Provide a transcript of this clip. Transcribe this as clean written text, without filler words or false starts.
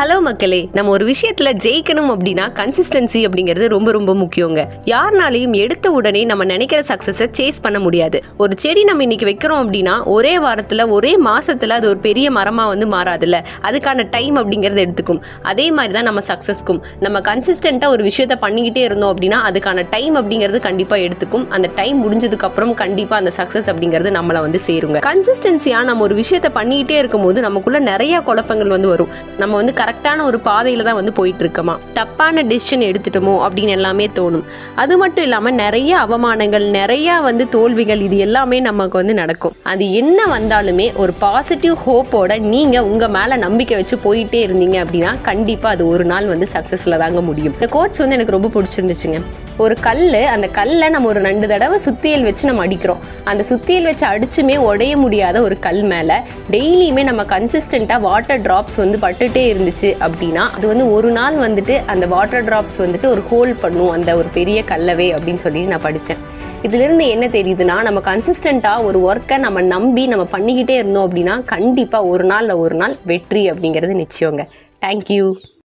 Hello மக்களே, நம்ம ஒரு விஷயத்துல ஜெயிக்கணும் அப்படின்னா கன்சிஸ்டன்சி அப்படிங்கிறது ரொம்ப ரொம்ப முக்கியங்க. யாருனாலையும் எடுத்த உடனே நம்ம நினைக்கிற சக்சஸை சேஸ் பண்ண முடியாது. ஒரு செடி நம்ம இன்னைக்கு வைக்கிறோம் அப்படின்னா ஒரே வாரத்துல ஒரே மாசத்துல அது ஒரு பெரிய மரமா மாறாதுல்ல. அதுக்கான டைம் அப்படிங்கிறது எடுத்துக்கும். அதே மாதிரி தான் நம்ம சக்சஸ்க்கும் நம்ம கன்சிஸ்டண்டா ஒரு விஷயத்த பண்ணிக்கிட்டே இருந்தோம் அப்படின்னா அதுக்கான டைம் அப்படிங்கிறது கண்டிப்பா எடுத்துக்கும். அந்த டைம் முடிஞ்சதுக்கு அப்புறம் கண்டிப்பா அந்த சக்சஸ் அப்படிங்கிறது நம்மள சேருங்க. கன்சிஸ்டன்சியா நம்ம ஒரு விஷயத்த பண்ணிக்கிட்டே இருக்கும் போது நமக்குள்ள நிறைய குழப்பங்கள் வரும். நம்ம கரெக்டான ஒரு பாதையில தான் போயிட்டு இருக்கோமா, தப்பான டிசிஷன் எடுத்துட்டோமோ அப்படின்னு எல்லாமே தோணும். அது மட்டும் இல்லாம நிறைய அவமானங்கள், நிறைய தோல்விகள், இது எல்லாமே நமக்கு நடக்கும். அது என்ன வந்தாலுமே ஒரு பாசிட்டிவ் ஹோப்போட நீங்க உங்க மேல நம்பிக்கை வச்சு போயிட்டே இருந்தீங்க அப்படின்னா கண்டிப்பா அது ஒரு நாள் சக்சஸ்ல தாங்க முடியும். இந்த கோட்ஸ் எனக்கு ரொம்ப பிடிச்சிருந்துச்சுங்க. ஒரு அந்த கல்லை நம்ம ஒரு 2 தடவை சுத்தியல் வச்சு நம்ம அடிக்கிறோம். அந்த சுத்தியல் வச்சு அடிச்சுமே உடைய முடியாத ஒரு கல் மேல டெய்லியுமே நம்ம கன்சிஸ்டண்டா வாட்டர் டிராப்ஸ் பட்டுட்டே இருந்துச்சு அப்படின்னா அது ஒரு நாள் அந்த வாட்டர் டிராப்ஸ் ஒரு ஹோல்ட் பண்ணும் அந்த ஒரு பெரிய கல்லவே அப்படின்னு சொல்லி நான் படித்தேன். இதிலிருந்து என்ன தெரியுதுன்னா, நம்ம கன்சிஸ்டண்டா ஒரு ஒர்க்கை நம்ம நம்பி நம்ம பண்ணிக்கிட்டே இருந்தோம் அப்படின்னா கண்டிப்பா ஒரு நாள் வெற்றி அப்படிங்கிறது நிச்சயங்க. தேங்க்யூ.